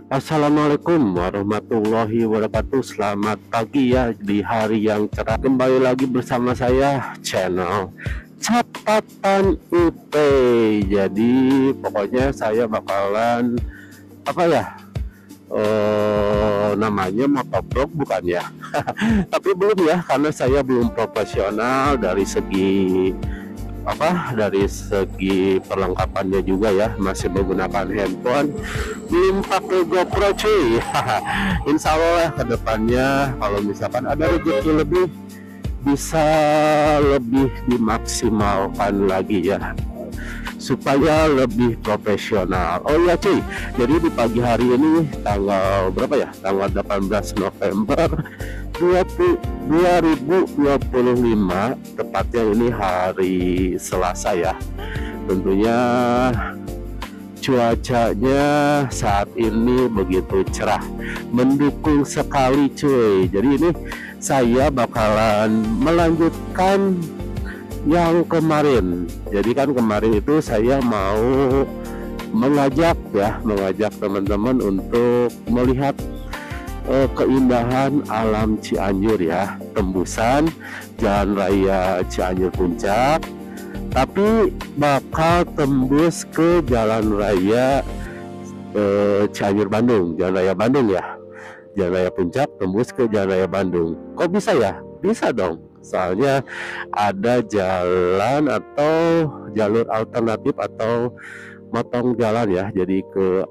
Assalamualaikum warahmatullahi wabarakatuh. Selamat pagi ya di hari yang cerah. Kembali lagi bersama saya channel Catatan IP. Jadi pokoknya saya bakalan apa ya? Namanya motovlog bukan ya? Tapi belum ya, karena saya belum profesional dari segi perlengkapannya juga ya, masih menggunakan handphone, belum pakai GoPro cuy. Insya Allah kedepannya kalau misalkan ada rezeki lebih, bisa lebih dimaksimalkan lagi ya, supaya lebih profesional. Oh ya cuy, jadi di pagi hari ini tanggal berapa ya, tanggal 18 November 2025, tepatnya ini hari Selasa ya. Tentunya cuacanya saat ini begitu cerah, mendukung sekali cuy. Jadi ini saya bakalan melanjutkan yang kemarin. Jadi kan kemarin itu saya mau mengajak teman-teman untuk melihat keindahan alam Cianjur ya, tembusan Jalan Raya Cianjur Puncak, tapi bakal tembus ke Jalan Raya Cianjur Bandung, Jalan Raya Bandung ya, Jalan Raya Puncak tembus ke Jalan Raya Bandung. Kok bisa ya? Bisa dong, soalnya ada jalan atau jalur alternatif atau motong jalan ya, jadi ke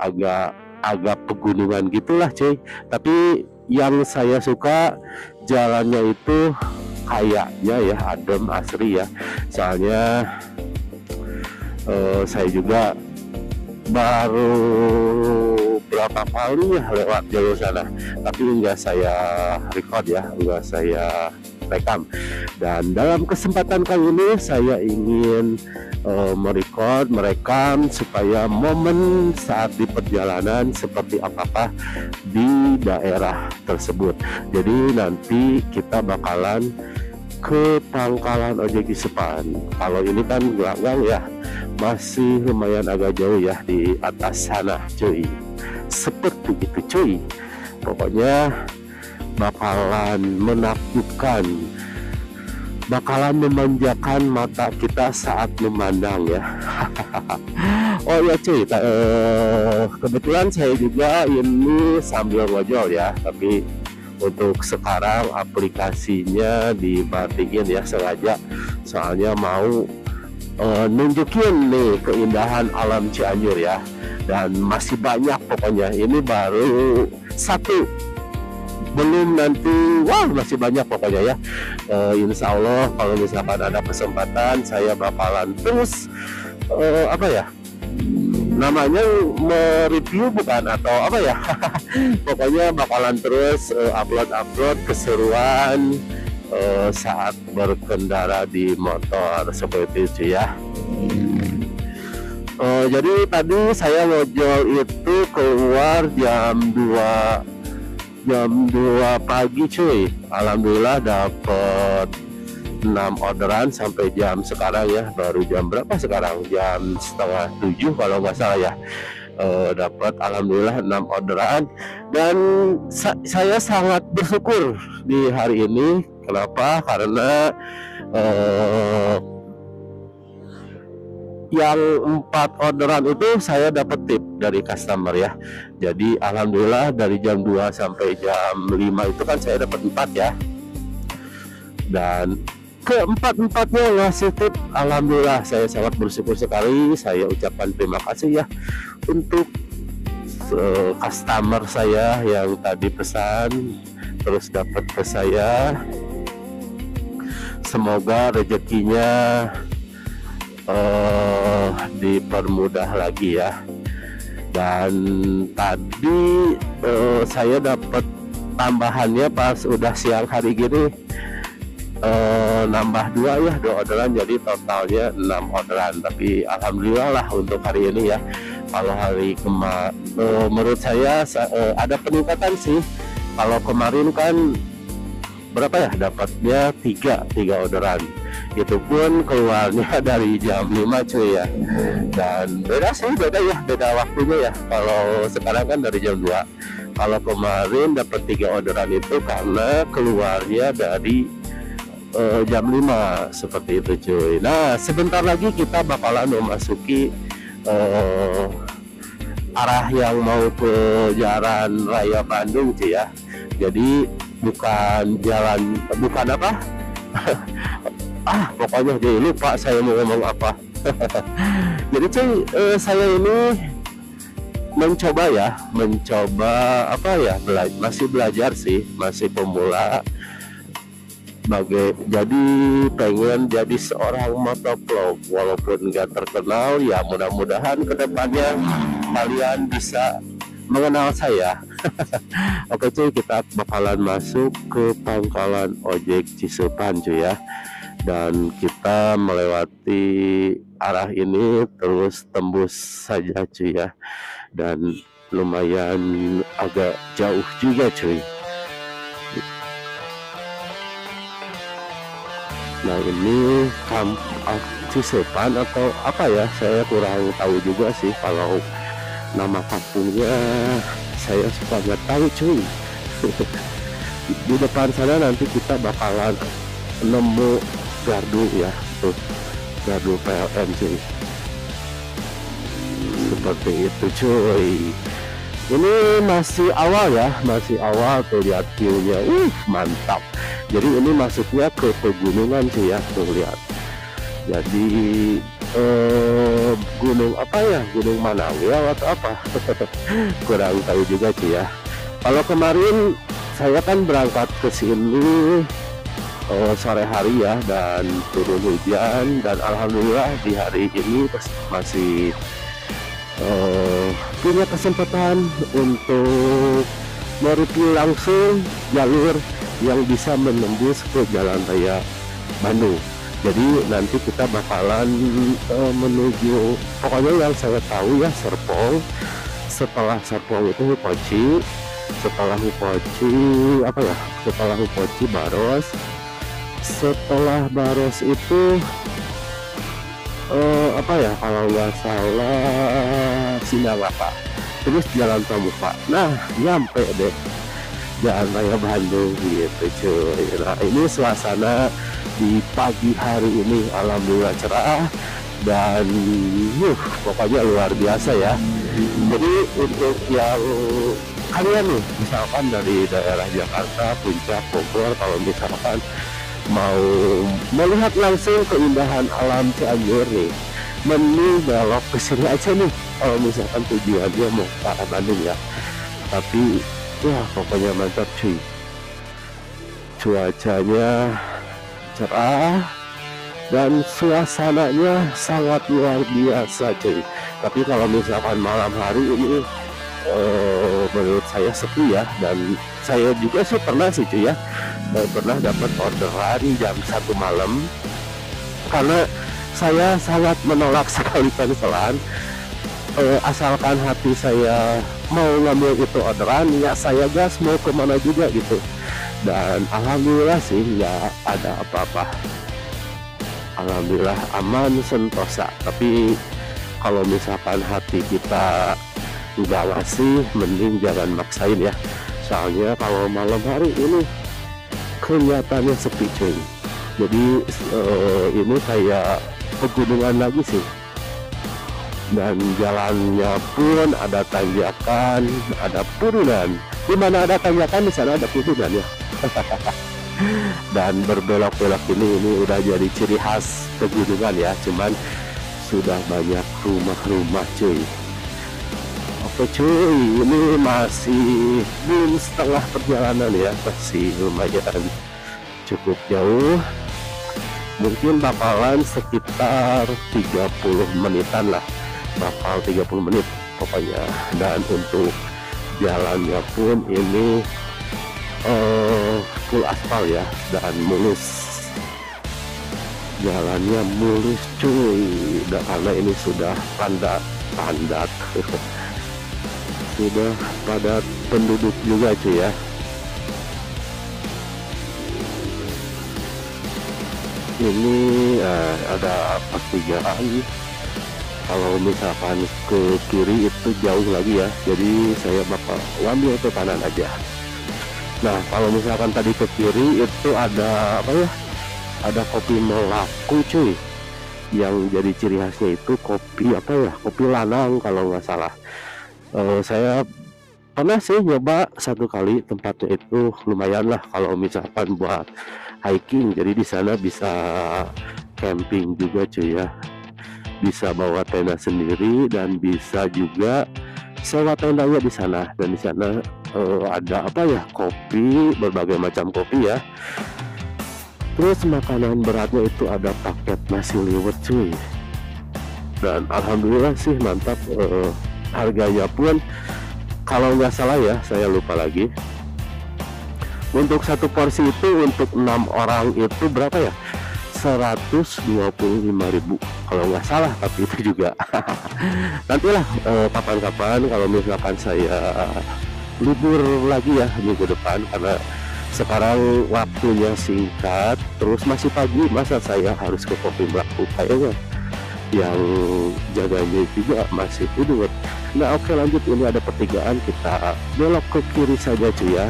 agak pegunungan gitulah cuy. Tapi yang saya suka jalannya itu kayaknya ya adem asri ya, soalnya saya juga baru berapa kali ya lewat jalur sana, tapi enggak saya record ya, enggak saya rekam. Dan dalam kesempatan kali ini saya ingin merekam supaya momen saat di perjalanan seperti apakah di daerah tersebut. Jadi nanti kita bakalan ke pangkalan ojek di Sepan. Kalau ini kan Gelanggang ya, masih lumayan agak jauh ya di atas sana cuy. Seperti itu cuy. Pokoknya bakalan menakjubkan, bakalan memanjakan mata kita saat memandang ya. Oh ya cuy, kebetulan saya juga ini sambil ngojol ya, tapi untuk sekarang aplikasinya dimatiin ya sengaja, soalnya mau nunjukin nih keindahan alam Cianjur ya, dan masih banyak pokoknya. Ini baru satu, belum nanti wah masih banyak pokoknya ya. Insya Allah kalau misalkan ada kesempatan saya bakalan terus apa ya namanya, mereview bukan atau apa ya. Pokoknya bakalan terus upload keseruan saat berkendara di motor seperti itu ya. Jadi tadi saya ngojol itu keluar jam 2 pagi cuy. Alhamdulillah dapat 6 orderan sampai jam sekarang ya. Baru jam berapa sekarang? Jam setengah 7 kalau nggak salah ya. Dapat alhamdulillah 6 orderan, dan saya sangat bersyukur di hari ini. Kenapa? Karena yang 4 orderan itu saya dapat tip dari customer ya. Jadi alhamdulillah dari jam 2 sampai jam 5 itu kan saya dapat 4 ya. Dan keempat-empatnya ngasih tip, alhamdulillah saya sangat bersyukur sekali. Saya ucapkan terima kasih ya untuk customer saya yang tadi pesan terus dapat ke saya. Semoga rezekinya dipermudah lagi ya. Dan tadi saya dapat tambahannya pas udah siang hari gini, nambah 2 orderan, jadi totalnya 6 orderan. Tapi alhamdulillah lah untuk hari ini ya. Kalau hari menurut saya ada peningkatan sih. Kalau kemarin kan berapa ya dapatnya, 3 orderan. itu pun keluarnya dari jam 5 cuy ya. Dan beda sih, beda ya, beda waktunya ya. Kalau sekarang kan dari jam 2. Kalau kemarin dapat 3 orderan itu karena keluarnya dari jam 5 seperti itu cuy. Nah sebentar lagi kita bakalan memasuki arah yang mau ke Jalan Raya Bandung cuy ya. Jadi bukan jalan, bukan apa pokoknya jadi lupa saya mau ngomong apa. Jadi cuy, saya ini mencoba apa ya, masih belajar sih, masih pemula. Jadi pengen jadi seorang motovlog walaupun nggak terkenal ya, mudah-mudahan kedepannya kalian bisa mengenal saya. Oke cuy, kita bakalan masuk ke pangkalan ojek Cisupan cuy ya, dan kita melewati arah ini terus tembus saja cuy ya, dan lumayan agak jauh juga cuy. Nah ini Cisupan atau apa ya, saya kurang tahu juga sih kalau nama kampungnya, saya suka nggak tahu cuy. Di depan sana nanti kita bakalan nemu gardu ya, tuh gardu PLN cuy, seperti itu cuy. Ini masih awal ya, masih awal tuh, lihat view-nya, mantap. Jadi ini masuknya ke pegunungan cuy ya, tuh lihat. Jadi gunung apa ya, gunung Manawil atau apa, kurang tahu juga cuy ya. Kalau kemarin saya kan berangkat ke sini sore hari ya, dan turun hujan, dan alhamdulillah di hari ini masih punya kesempatan untuk mereview langsung jalur yang bisa menembus ke Jalan Raya Bandung. Jadi nanti kita bakalan menuju, pokoknya yang saya tahu ya, Serpong. Setelah Serpong itu Hupoci, setelah Hupoci apa ya, setelah Hupoci Baros, setelah Baros itu apa ya, kalau nggak salah Sinawaka, terus Jalan Pramuka. Nah nyampe deh Jalan Raya Bandung gitu cuy. Nah ini suasana di pagi hari ini alhamdulillah cerah, dan pokoknya luar biasa ya. Jadi untuk yang kalian nih, misalkan dari daerah Jakarta, Puncak, Bogor, kalau misalkan mau melihat langsung keindahan alam Cianjur nih, mending belok ke sini aja nih kalau misalkan tujuannya mau ke arah Bandung ya. Tapi wah pokoknya mantap cuy, cuacanya cerah dan suasananya sangat luar biasa cuy. Tapi kalau misalkan malam hari ini menurut saya sepi ya, dan saya juga sih pernah sih cuy ya, pernah dapat orderan jam 1 malam, karena saya sangat menolak sekali cancelan. Asalkan hati saya mau ngambil itu orderan ya, saya gas mau kemana juga gitu. Dan alhamdulillah sih nggak ada apa-apa, alhamdulillah aman sentosa. Tapi kalau misalkan hati kita nggak ngasih, mending jangan maksain ya, soalnya kalau malam hari ini kelihatannya sepi cuy. Jadi ini kayak pegunungan lagi sih, dan jalannya pun ada tanjakan, ada turunan. Di mana ada tanjakan, di sana ada turunan ya. Dan berbelok-belok ini udah jadi ciri khas pegunungan ya, cuman sudah banyak rumah-rumah cuy. Oke cuy, ini masih belum setengah perjalanan ya, masih lumayan cukup jauh. Mungkin bakalan sekitar 30 menitan lah, bakal 30 menit pokoknya. Dan untuk jalannya pun ini full aspal ya, dan mulus, jalannya mulus cuy. Dan karena ini sudah padat sudah padat penduduk juga cuy ya. ini ada pertigaan. Kalau misalkan ke kiri itu jauh lagi ya, jadi saya bakal ambil ke kanan aja. Nah kalau misalkan tadi ke kiri itu ada apa ya, ada kopi Melaku cuy, yang jadi ciri khasnya itu kopi apa ya, kopi lanang kalau nggak salah. Saya pernah sih nyoba satu kali, tempatnya itu lumayan lah kalau misalkan buat hiking. Jadi di sana bisa camping juga cuy ya, bisa bawa tenda sendiri dan bisa juga sewa tendanya di sana. Dan di sana ada apa ya, kopi, berbagai macam kopi ya. Terus makanan beratnya itu ada paket nasi liwet cuy, dan alhamdulillah sih mantap. Harganya pun kalau nggak salah ya, saya lupa lagi, untuk satu porsi itu untuk 6 orang itu berapa ya, 125.000 kalau nggak salah. Tapi itu juga nantilah kapan-kapan kalau misalkan saya libur lagi ya minggu depan, karena sekarang waktunya singkat, terus masih pagi, masa saya harus ke kopi Melaku, kayaknya yang jaganya juga masih tidur. Nah oke, lanjut, ini ada pertigaan, kita belok ke kiri saja cuy ya,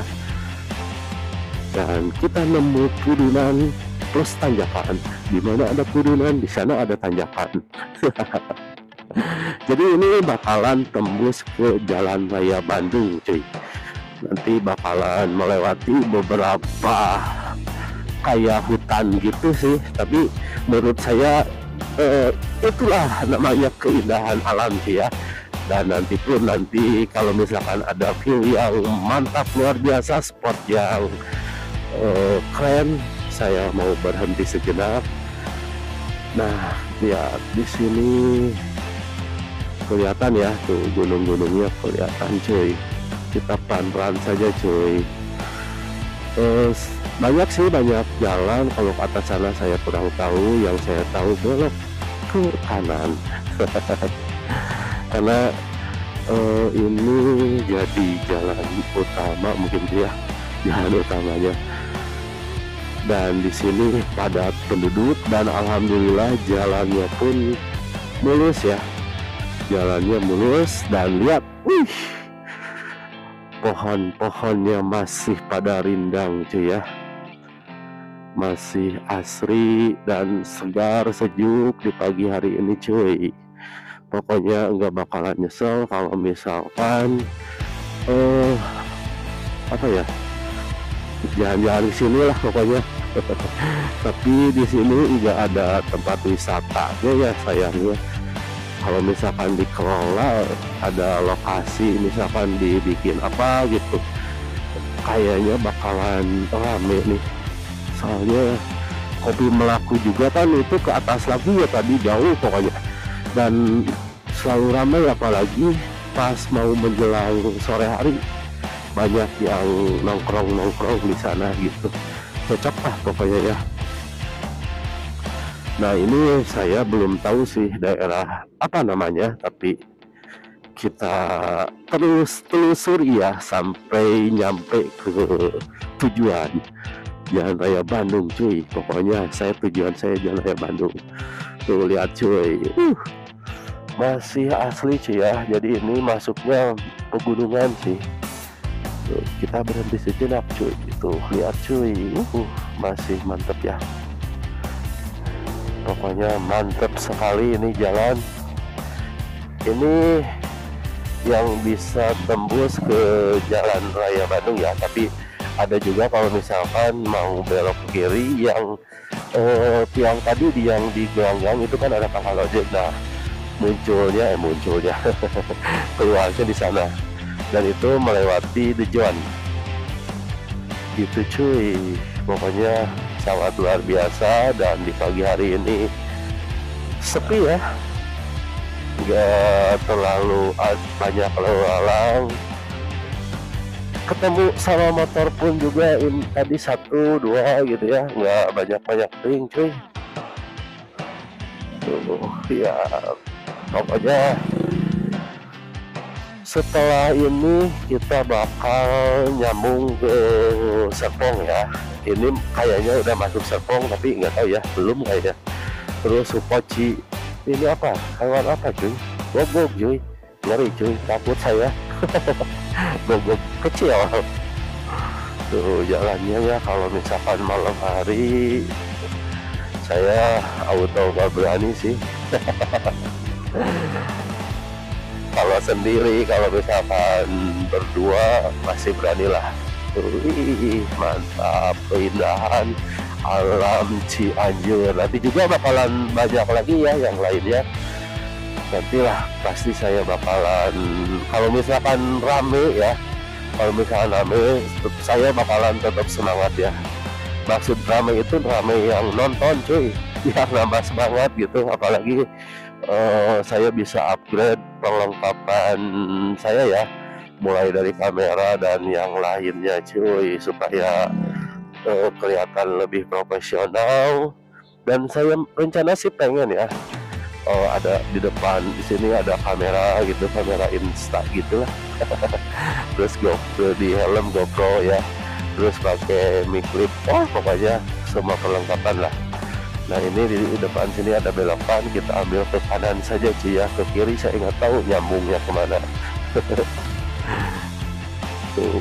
dan kita nemu turunan plus tanjakan. Di mana ada turunan, di sana ada tanjakan. Jadi ini bakalan tembus ke Jalan Raya Bandung cuy. Nanti bakalan melewati beberapa kayak hutan gitu sih, tapi menurut saya itulah namanya keindahan alam sih ya. Dan nanti kalau misalkan ada view yang mantap luar biasa, spot yang keren, saya mau berhenti sejenak. Nah ya, di sini kelihatan ya tuh gunung-gunungnya kelihatan cuy. Kita pelan-pelan saja cuy. Banyak sih, banyak jalan. Kalau ke atas sana saya kurang tahu, yang saya tahu belok ke kanan. Karena ini jadi jalan utama mungkin ya, jalan utamanya. Dan di sini padat penduduk, dan alhamdulillah jalannya pun mulus ya, jalannya mulus. Dan lihat, wih, pohon-pohonnya masih pada rindang cuy ya, masih asri dan segar sejuk di pagi hari ini cuy. Pokoknya nggak bakalan nyesel kalau misalkan apa ya, jalan-jalan ke sini lah pokoknya. Tapi di sini nggak ada tempat wisatanya ya sayangnya. Kalau misalkan dikelola, ada lokasi misalkan dibikin apa gitu, kayaknya bakalan rame nih. Soalnya kopi Melaku juga kan itu ke atas lagi ya, tadi jauh pokoknya, dan selalu ramai, apalagi pas mau menjelang sore hari, banyak yang nongkrong di sana gitu. Cocok lah pokoknya ya. Nah ini saya belum tahu sih daerah apa namanya, tapi kita terus telusuri ya sampai nyampe ke tujuan, Jalan Raya Bandung cuy. Pokoknya tujuan saya Jalan Raya Bandung. Tuh lihat cuy, masih asli cuy ya. Jadi ini masuknya pegunungan sih. Tuh, kita berhenti sejenak cuy. Itu lihat cuy, masih mantep ya. Pokoknya mantep sekali ini jalan. Ini yang bisa tembus ke Jalan Raya Bandung ya. Tapi ada juga kalau misalkan mau belok ke kiri, yang tiang tadi yang di gelanggang itu kan ada kapal ojek. Nah munculnya keluarnya di sana, dan itu melewati tujuan gitu cuy. Pokoknya sangat luar biasa, dan di pagi hari ini sepi ya, nggak terlalu banyak lalu lalang. Ketemu sama motor pun juga tadi 1-2 gitu ya, nggak banyak ring cuy. Tuh ya, pokoknya setelah ini kita bakal nyambung ke Serpong ya. Ini kayaknya udah masuk Serpong tapi nggak tahu ya, belum kayaknya. Terus Supoci, ini apa? Hewan apa cuy? Gogok cuy, ngeri cuy, takut saya. Gogok kecil. Tuh jalannya ya, kalau misalkan malam hari saya auto gak berani sih. Kalau sendiri, kalau misalkan berdua masih beranilah. Wih, mantap, keindahan alam Cianjur. Nanti juga bakalan banyak lagi ya yang lainnya. Nantilah pasti saya bakalan, kalau misalkan rame ya, kalau misalkan rame, saya bakalan tetap semangat ya. Maksud rame itu rame yang nonton cuy, yang nambah semangat gitu. Apalagi saya bisa upgrade perlengkapan saya ya, mulai dari kamera dan yang lainnya cuy, supaya kelihatan lebih profesional. Dan saya rencana sih pengen ya, ada di depan di sini ada kamera gitu, kamera insta gitulah. Terus GoPro di helm GoPro ya, terus pakai mic clip, pokoknya semua perlengkapan lah. Nah ini di depan sini ada belokan, kita ambil ke kanan saja cuy ya, ke kiri saya nggak tahu nyambungnya kemana. Tuh,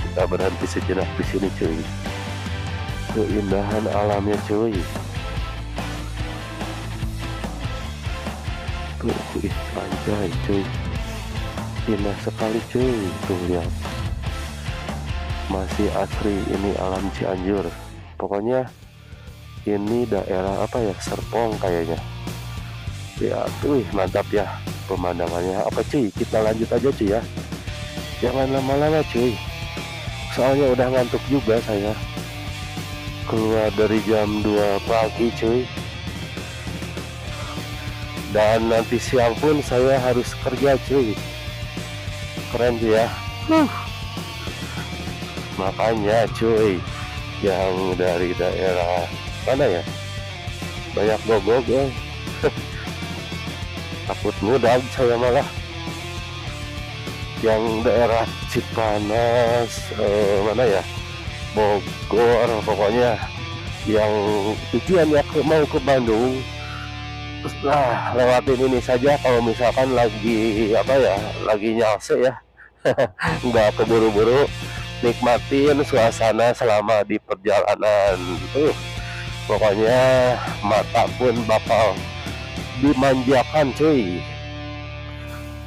kita berhenti sejenak di sini cuy. Keindahan alamnya cuy. Tuh, anjay cuy, indah sekali cuy. Tuh lihat, masih asri ini alam Cianjur. Pokoknya ini daerah apa ya, Serpong kayaknya ya. Tuh mantap ya pemandangannya. Apa cuy, kita lanjut aja cuy ya, jangan lama-lama cuy, soalnya udah ngantuk juga saya. Keluar dari jam 2 pagi cuy, dan nanti siang pun saya harus kerja cuy. Keren cuy ya. Makanya cuy, yang dari daerah mana ya, banyak gogok ya. Takut mudah saya malah. Yang daerah Cipanas, mana ya, Bogor, pokoknya yang tujuan ya mau ke Bandung, nah lewatin ini saja. Kalau misalkan lagi apa ya, lagi nyalse ya. Nggak keburu-buru, nikmatin suasana selama di perjalanan. Pokoknya mata pun bakal dimanjakan cuy.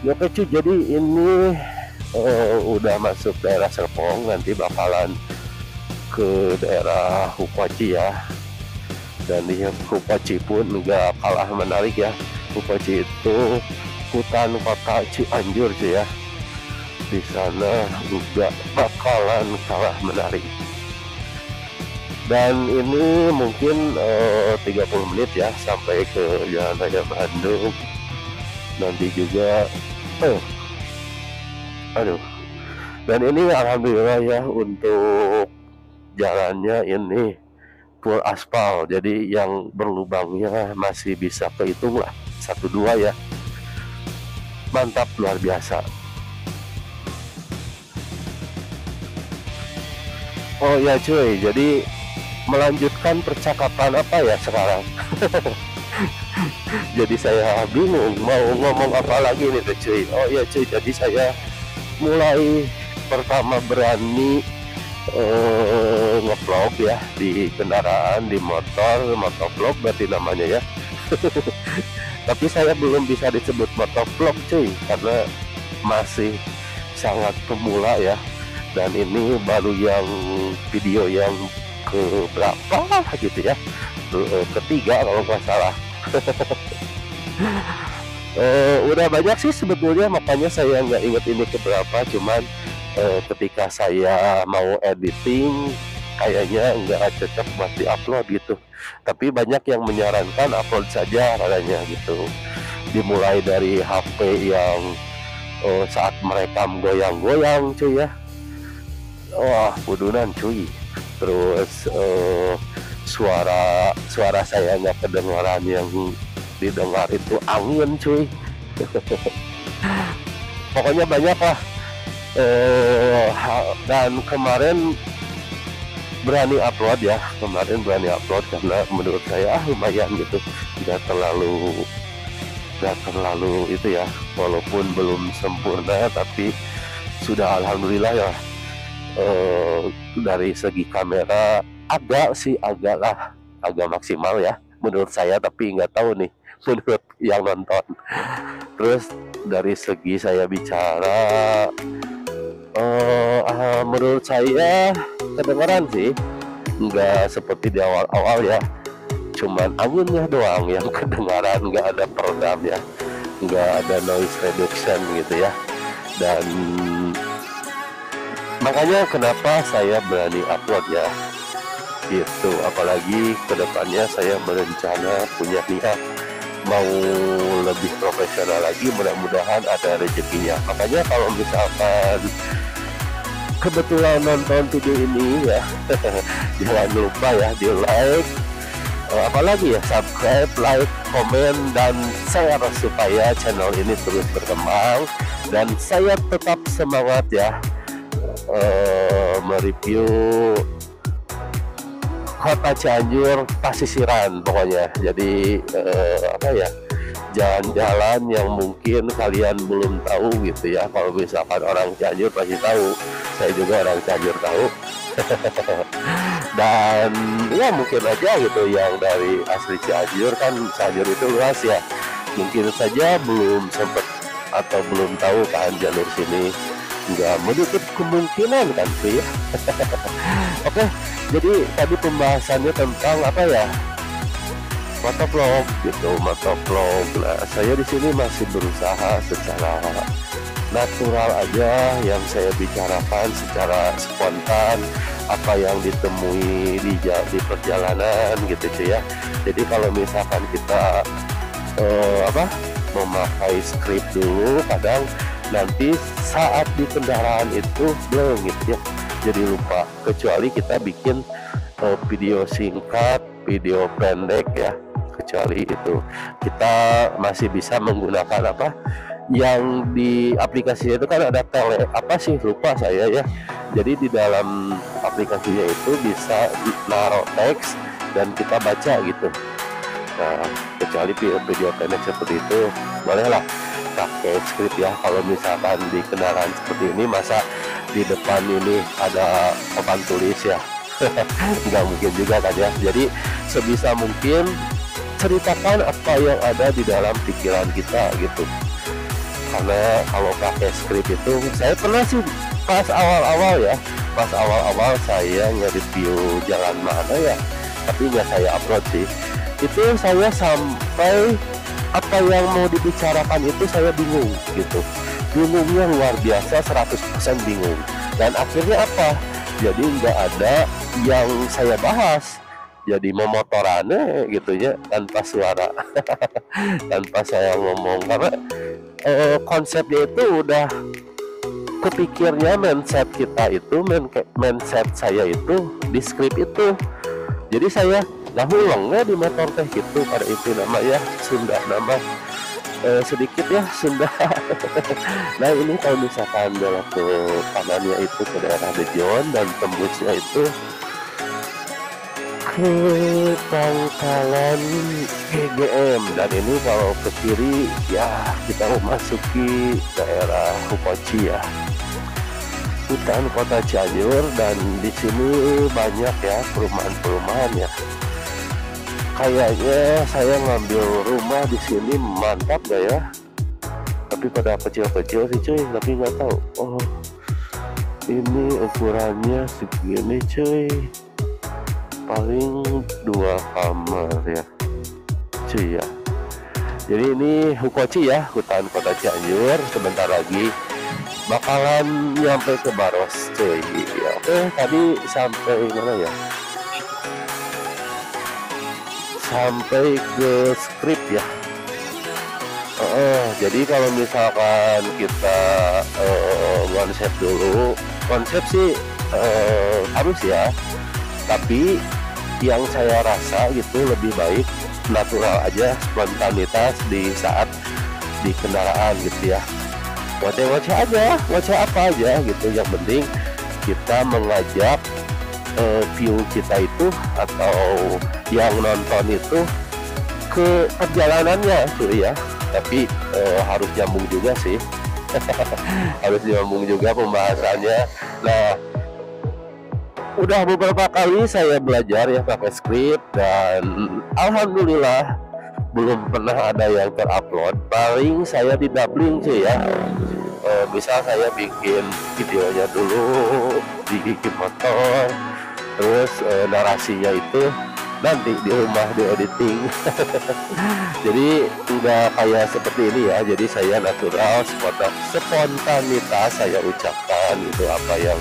Oke cuy, jadi ini udah masuk daerah Serpong, nanti bakalan ke daerah Hupaci ya. Dan di Hupaci pun nggak kalah menarik ya. Hupaci itu hutan kota Cianjur cuy ya. Di sana juga bakalan kalah menarik. Dan ini mungkin 30 menit ya sampai ke Jalan Raya Bandung. Nanti juga dan ini alhamdulillah ya, untuk jalannya ini full aspal, jadi yang berlubangnya masih bisa kehitung lah, 1-2 ya. Mantap, luar biasa. Oh ya cuy, jadi melanjutkan percakapan apa ya sekarang. Jadi saya bingung mau ngomong apa lagi nih cuy. Oh ya cuy, jadi saya mulai pertama berani ngevlog ya di kendaraan, di motovlog berarti namanya ya. Tapi saya belum bisa disebut motovlog cuy, karena masih sangat pemula ya. Dan ini baru yang video yang keberapa gitu ya, ketiga kalau nggak salah. Udah banyak sih sebetulnya, makanya saya nggak inget ini keberapa. Cuman ketika saya mau editing kayaknya nggak cocok buat di-upload gitu. Tapi banyak yang menyarankan upload saja katanya gitu. Dimulai dari HP yang saat merekam goyang-goyang cuy ya. Wah, kudunan cuy. Terus suara saya nggak kedengaran, yang didengar itu angin cuy. pokoknya banyak lah. Dan kemarin berani upload ya, karena menurut saya lumayan gitu, nggak terlalu itu ya, walaupun belum sempurna tapi sudah alhamdulillah ya. Dari segi kamera agak maksimal ya menurut saya, tapi nggak tahu nih menurut yang nonton. Terus dari segi saya bicara, menurut saya kedengaran sih, nggak seperti di awal-awal ya, cuman anginnya doang yang kedengaran, nggak ada peredam ya, nggak ada noise reduction gitu ya. Dan makanya kenapa saya berani upload ya gitu, apalagi kedepannya saya berencana punya niat mau lebih profesional lagi, mudah-mudahan ada rezekinya. Makanya kalau misalkan kebetulan nonton video ini ya jangan lupa ya di like, apalagi ya subscribe, like, komen, dan share supaya channel ini terus berkembang dan saya tetap semangat ya mereview kota Cianjur pasisiran pokoknya. Jadi apa ya, jalan-jalan yang mungkin kalian belum tahu gitu ya. Kalau misalkan orang Cianjur pasti tahu, saya juga orang Cianjur tahu. Dan ya mungkin aja gitu yang dari asli Cianjur, kan Cianjur itu luas ya, mungkin saja belum sempat atau belum tahu kan jalur sini, nggak menutup kemungkinan kan tuh ya. Oke, jadi tadi pembahasannya tentang apa ya, motovlog gitu, motovlog. Nah, saya di sini masih berusaha secara natural aja yang saya bicarakan, secara spontan apa yang ditemui di perjalanan gitu cuy ya. Jadi kalau misalkan kita memakai skrip dulu, kadang nanti saat di kendaraan itu belum gitu ya, jadi lupa. Kecuali kita bikin video singkat, video pendek ya, kecuali itu kita masih bisa menggunakan apa yang di aplikasinya itu kan ada lupa saya ya. Jadi di dalam aplikasinya itu bisa naruh teks dan kita baca gitu. Nah, kecuali video pendek seperti itu bolehlah pakai skrip ya. Kalau misalkan di kendaraan seperti ini, masa di depan ini ada papan tulis ya, nggak mungkin juga kan ya. Jadi sebisa mungkin ceritakan apa yang ada di dalam pikiran kita gitu. Karena kalau pakai skrip itu, saya pernah sih pas awal-awal saya nge-review jalan mana ya, tapi nggak saya upload sih. Itu saya sampai apa yang mau dibicarakan itu saya bingung gitu, bingungnya luar biasa, 100% bingung. Dan akhirnya apa, jadi nggak ada yang saya bahas, jadi memotorannya gitu ya, tanpa suara tanpa saya ngomong, karena konsepnya itu udah kepikirnya, mindset kita itu, mindset saya itu di skrip itu. Jadi saya ulangnya di motor teh gitu, pada itu nama ya Sunda, nama sedikit ya Sunda. Nah ini kalau misalkan belok ke kanannya itu ke daerah Dejon dan tembusnya itu ke pangkalan GGM, dan ini kalau ke kiri ya kita memasuki daerah Hukoci ya, hutan kota Cianjur. Dan di sini banyak ya perumahan-perumahan ya. Kayaknya saya ngambil rumah di sini mantap gak ya, tapi pada kecil-kecil sih cuy, tapi nggak tahu. Oh ini ukurannya segini cuy, paling 2 kamar ya cuy ya. Jadi ini Hukoci ya, hutan kota Cianjur. Sebentar lagi bakalan nyampe ke Baros cuy ya. Oke, tadi sampai mana ya, sampai ke skrip ya. Jadi kalau misalkan kita konsep dulu, konsep sih harus ya, tapi yang saya rasa gitu lebih baik natural aja, spontanitas di saat di kendaraan gitu ya. ngoceh-ngoceh aja, ngoceh apa aja gitu, yang penting kita mengajak view kita itu atau yang nonton itu ke perjalanannya cuy ya. Tapi harus nyambung juga sih. Harus nyambung juga pembahasannya. Nah, udah beberapa kali saya belajar ya pakai skrip, dan alhamdulillah belum pernah ada yang terupload. Paling saya di dubbing cuy ya. Bisa saya bikin videonya dulu di motor, terus narasinya itu nanti di rumah di editing. Jadi udah kayak seperti ini ya. Jadi saya natural, spontanitas saya ucapkan itu apa yang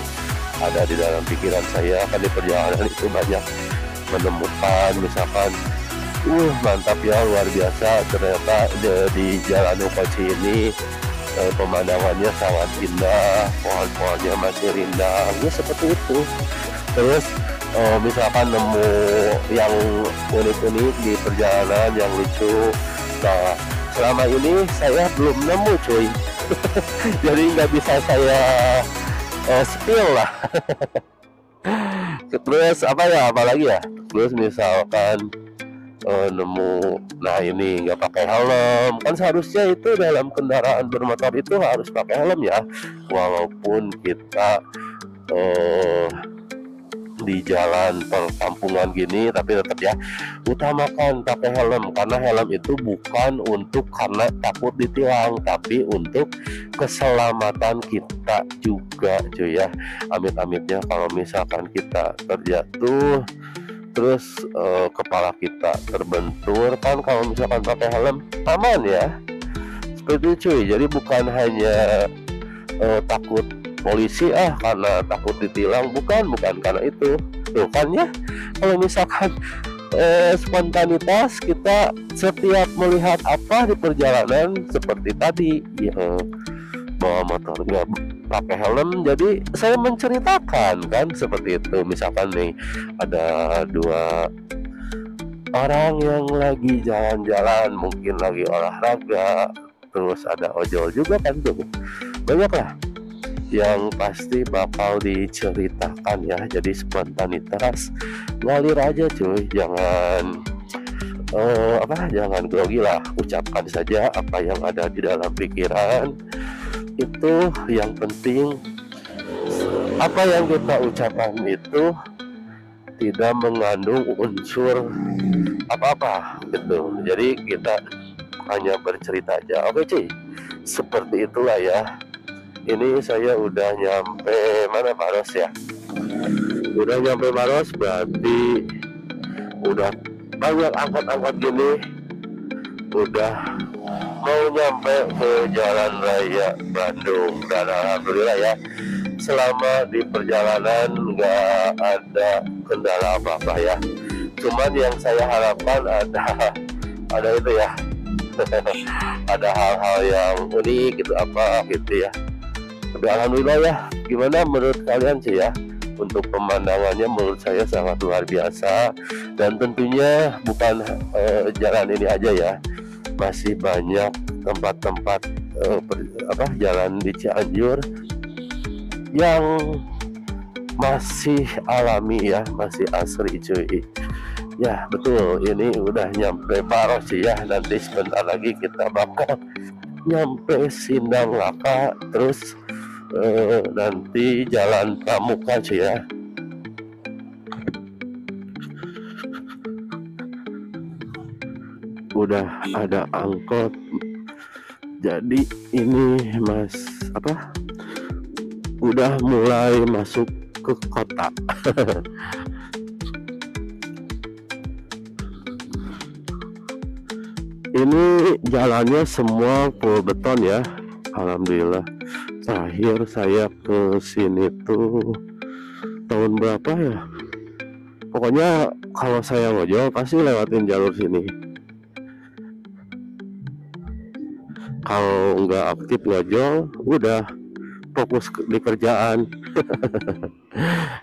ada di dalam pikiran saya. Kan di perjalanan itu banyak menemukan misalkan mantap ya, luar biasa ternyata di Jalan Ukoci ini pemandangannya sangat indah, pohon-pohonnya masih rindang ya, seperti itu. Terus misalkan nemu yang unik-unik di perjalanan yang lucu. Nah, selama ini saya belum nemu cuy. Jadi nggak bisa saya spill lah. Terus apa ya, apalagi ya, terus misalkan nemu, nah ini nggak pakai helm, kan seharusnya itu dalam kendaraan bermotor itu harus pakai helm ya, walaupun kita di jalan perkampungan gini, tapi tetap ya utamakan pakai helm, karena helm itu bukan untuk karena takut ditilang, tapi untuk keselamatan kita juga cuy ya. Amit-amitnya kalau misalkan kita terjatuh terus kepala kita terbentur, kan kalau misalkan pakai helm aman ya, seperti itu cuy. Jadi bukan hanya takut polisi karena takut ditilang, bukan karena itu tuh kan ya. Kalau misalkan spontanitas kita setiap melihat apa di perjalanan seperti tadi ya, bawa motor nggak pakai helm, jadi saya menceritakan kan seperti itu. Misalkan nih ada dua orang yang lagi jalan-jalan, mungkin lagi olahraga, terus ada ojol juga kan tuh, banyak lah yang pasti bakal diceritakan ya. Jadi spontanitas, ngalir aja cuy, jangan jangan grogi lah, ucapkan saja apa yang ada di dalam pikiran. Itu yang penting, apa yang kita ucapkan itu tidak mengandung unsur apa-apa gitu. Jadi kita hanya bercerita aja. Oke cuy, seperti itulah ya. Ini saya udah nyampe mana, Maros ya. Udah nyampe Maros, berarti udah banyak angkot-angkot gini, udah mau nyampe ke Jalan Raya Bandung. Dan alhamdulillah ya, selama di perjalanan nggak ada kendala apa-apa ya. Cuman yang saya harapkan ada itu ya, ada hal-hal yang unik gitu apa gitu ya. Tapi alhamdulillah ya. Gimana menurut kalian sih ya? Untuk pemandangannya menurut saya sangat luar biasa. Dan tentunya bukan jalan ini aja ya, masih banyak tempat-tempat jalan di Cianjur yang masih alami ya, masih asri cuy. Ya betul, ini udah nyampe Maros sih ya. Nanti sebentar lagi kita bakal nyampe Sindang Laka, terus nanti Jalan Pramuka sih ya. Udah ada angkot, jadi ini udah mulai masuk ke kota. Ini jalannya semua full beton ya, alhamdulillah. Terakhir saya ke sini tuh tahun berapa ya? Pokoknya kalau saya ngojol pasti lewatin jalur sini. Kalau nggak aktif ngojol, udah fokus di kerjaan.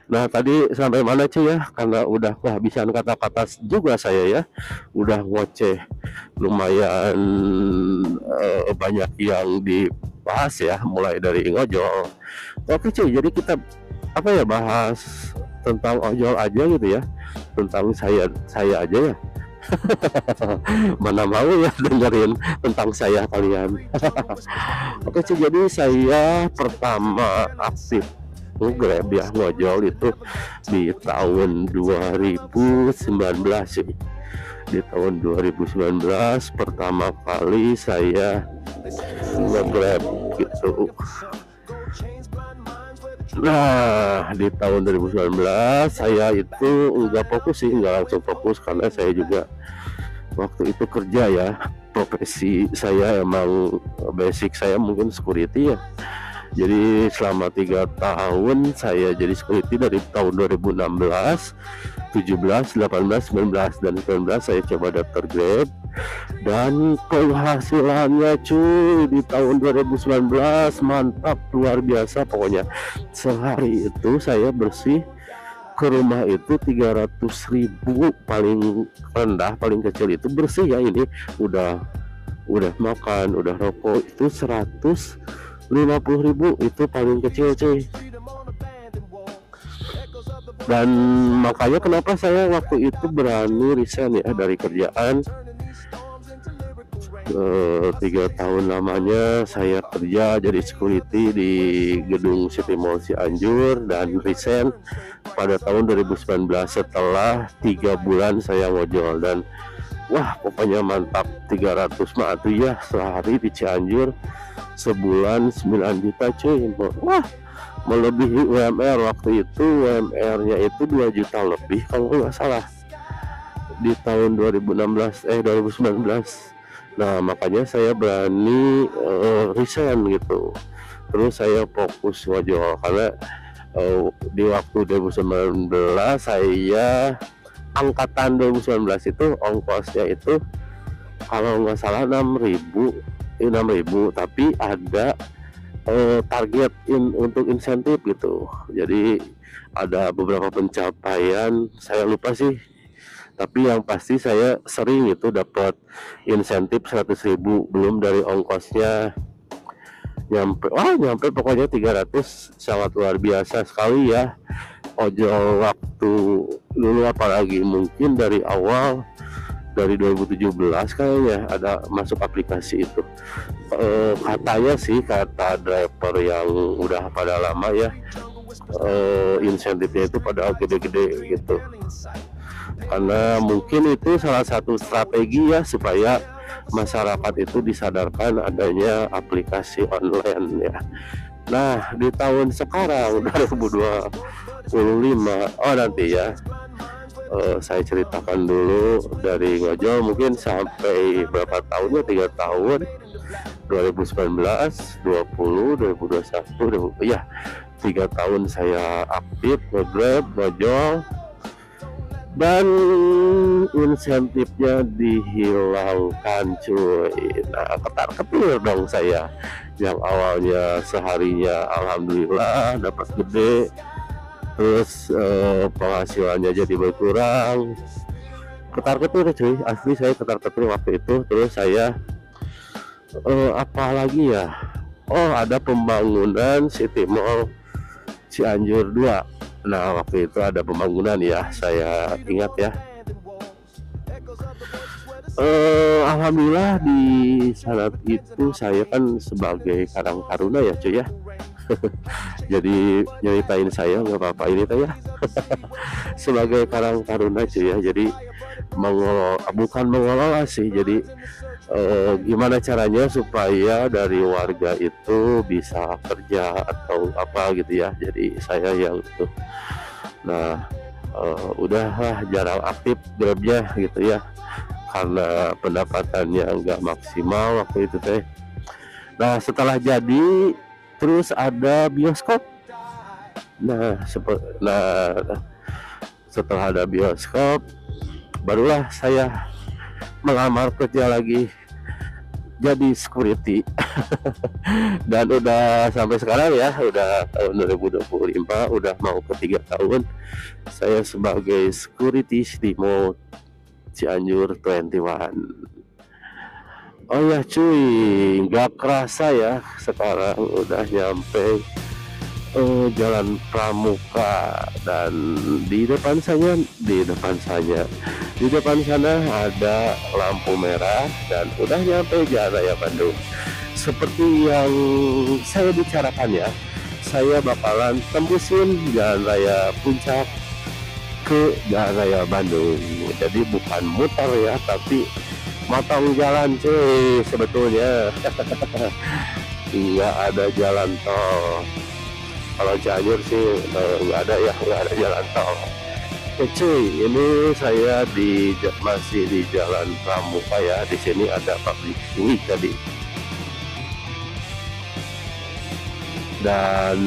Nah tadi sampai mana cuy ya? Karena udah kehabisan kata-kata juga saya ya. Udah ngoceh lumayan banyak yang di bahas ya, mulai dari ngojol. Oke cuy, jadi kita apa ya, bahas tentang ojol aja gitu ya, tentang saya aja ya. Mana mau ya dengerin tentang saya kalian. Oke cuy, jadi saya pertama aktif Grab ya, ngojol itu di tahun 2019 sih. Di tahun 2019 pertama kali saya nge-Grab gitu. Nah, di tahun 2019 saya itu enggak fokus sih, enggak langsung fokus karena saya juga waktu itu kerja ya. Profesi saya emang basic saya mungkin security ya. Jadi selama 3 tahun saya jadi security dari tahun 2016, 17, 18, 19 dan 19 saya coba daftar Grab, dan penghasilannya cuy di tahun 2019 mantap luar biasa pokoknya. Sehari itu saya bersih ke rumah itu 300.000 paling rendah, paling kecil itu bersih ya, ini udah makan, udah rokok itu 150.000 itu paling kecil cuy. Dan makanya kenapa saya waktu itu berani resign ya dari kerjaan. 3 tahun lamanya saya kerja jadi security di gedung City Mall Cianjur dan resign pada tahun 2019 setelah 3 bulan saya ngojol. Dan wah pokoknya mantap, 300 mah tuh ya sehari di Cianjur, sebulan 9 juta cuy. Wah melebihi UMR waktu itu. UMR-nya itu 2 juta lebih kalau nggak salah di tahun 2019. Nah makanya saya berani resign gitu, terus saya fokus ngojol karena di waktu 2019 saya angkatan 2019 itu ongkosnya itu kalau nggak salah 6.000, tapi ada target untuk insentif gitu. Jadi ada beberapa pencapaian, saya lupa sih, tapi yang pasti saya sering itu dapat insentif 100.000 belum dari ongkosnya nyampe pokoknya 300. Sangat luar biasa sekali ya ojol waktu dulu, apalagi mungkin dari awal dari 2017 kayaknya ada masuk aplikasi itu. Katanya sih, kata driver yang udah pada lama ya, insentifnya itu pada gede-gede gitu, karena mungkin itu salah satu strategi ya supaya masyarakat itu disadarkan adanya aplikasi online ya. Nah di tahun sekarang 2025, nanti ya saya ceritakan dulu dari ngojol mungkin sampai berapa tahunnya, 3 tahun, 2019, 20, 2021, ya 3 tahun saya aktif nge-Grab, ngojol, dan insentifnya dihilangkan cuy. Nah ketar-ketir dong saya yang awalnya seharinya alhamdulillah dapat gede, terus penghasilannya jadi berkurang. Ketar-ketir cuy, asli saya ketar-ketir waktu itu. Terus saya apa lagi ya, ada pembangunan City Mall Cianjur 2. Nah waktu itu ada pembangunan ya, saya ingat ya. Alhamdulillah di saat itu saya kan sebagai Karang Taruna ya cuy ya. Jadi nyeritain saya nggak apa-apa ini tuh ya. Sebagai Karang Taruna cuy ya, jadi bukan mengelola sih, jadi gimana caranya supaya dari warga itu bisa kerja atau apa gitu ya. Jadi saya yang itu. Nah udahlah jarang aktif Grabnya gitu ya, karena pendapatannya nggak maksimal waktu itu teh. Nah setelah jadi terus ada bioskop. Nah setelah ada bioskop barulah saya melamar kerja lagi jadi security. Dan udah sampai sekarang ya, udah tahun 2025, udah mau ke 3 tahun saya sebagai security di Mall Cianjur 21. Oh ya cuy, nggak kerasa ya sekarang udah nyampe Jalan Pramuka. Dan di depan sana ada lampu merah dan udah nyampe Jalan Raya Bandung. Seperti yang saya bicarakan ya, saya bakalan tembusin Jalan Raya Puncak ke Jalan Raya Bandung. Jadi bukan muter ya, tapi motong jalan cuy sebetulnya. Nggak ada jalan tol. Kalau Cianjur sih nggak ada ya, nggak ada jalan tol. Oke cuy, ini saya masih di Jalan Pramuka ya. Di sini ada pabrik ini tadi. Dan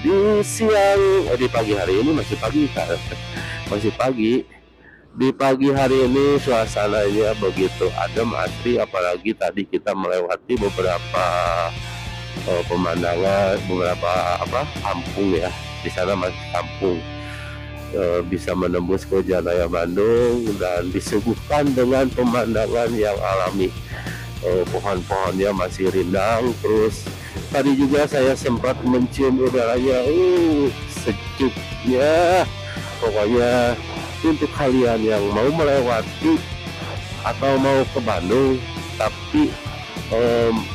di pagi hari ini masih pagi kan, masih pagi. Di pagi hari ini suasananya begitu adem asri, apalagi tadi kita melewati beberapa pemandangan, beberapa kampung ya. Di sana masih kampung, bisa menembus ke Jalan Raya Bandung dan disuguhkan dengan pemandangan yang alami. Pohon-pohonnya masih rindang. Terus tadi juga saya sempat mencium udaranya, sejuknya. Pokoknya untuk kalian yang mau melewati atau mau ke Bandung tapi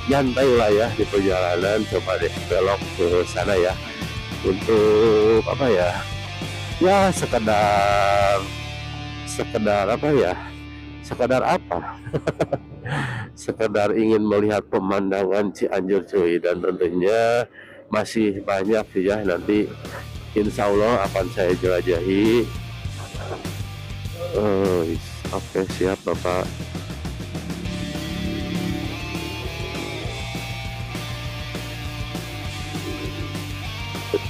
nyantai lah ya di perjalanan, coba deh belok ke sana ya, untuk sekedar sekedar sekedar ingin melihat pemandangan Cianjur cuy. Dan tentunya masih banyak ya, nanti insya Allah akan saya jelajahi. Oke, siap Bapak.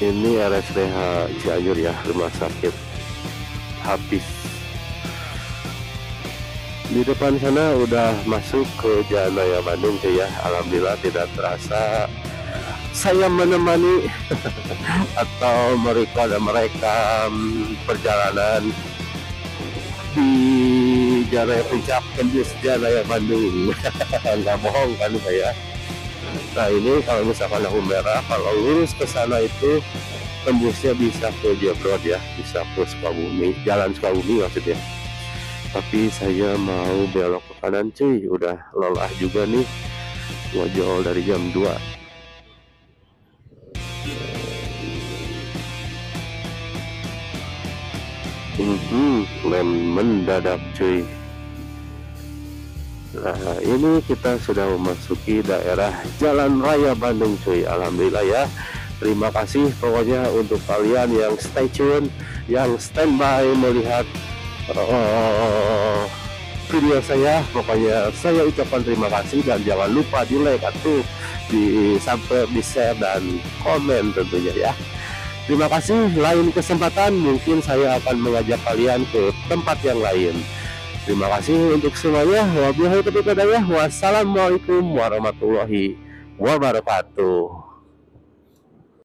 Ini RSPH Cianjur ya, rumah sakit habis. Di depan sana udah masuk ke Jalan Raya Bandung cuy ya. Alhamdulillah tidak terasa saya menemani atau merekam perjalanan di Jalan Raya Puncak tembus Jalan Raya Bandung. Nggak bohong kan saya. Nah ini kalau misalkan lampu merah, kalau lurus ke sana itu tembusnya bisa ke Jebrod ya, bisa ke Sukabumi, Jalan Sukabumi maksudnya. Tapi saya mau belok ke kanan cuy, udah lelah juga nih ngojol dari jam 2. Lem mendadak cuy. Nah ini kita sudah memasuki daerah Jalan Raya Bandung cuy. Alhamdulillah ya. Terima kasih pokoknya untuk kalian yang stay tune, yang standby melihat video saya. Pokoknya saya ucapkan terima kasih, dan jangan lupa di like atau di subscribe, di share, dan komen tentunya ya. Terima kasih. Lain kesempatan mungkin saya akan mengajak kalian ke tempat yang lain. Terima kasih untuk semuanya. Wabillahi taufiq wal hidayah. Wassalamualaikum warahmatullahi wabarakatuh.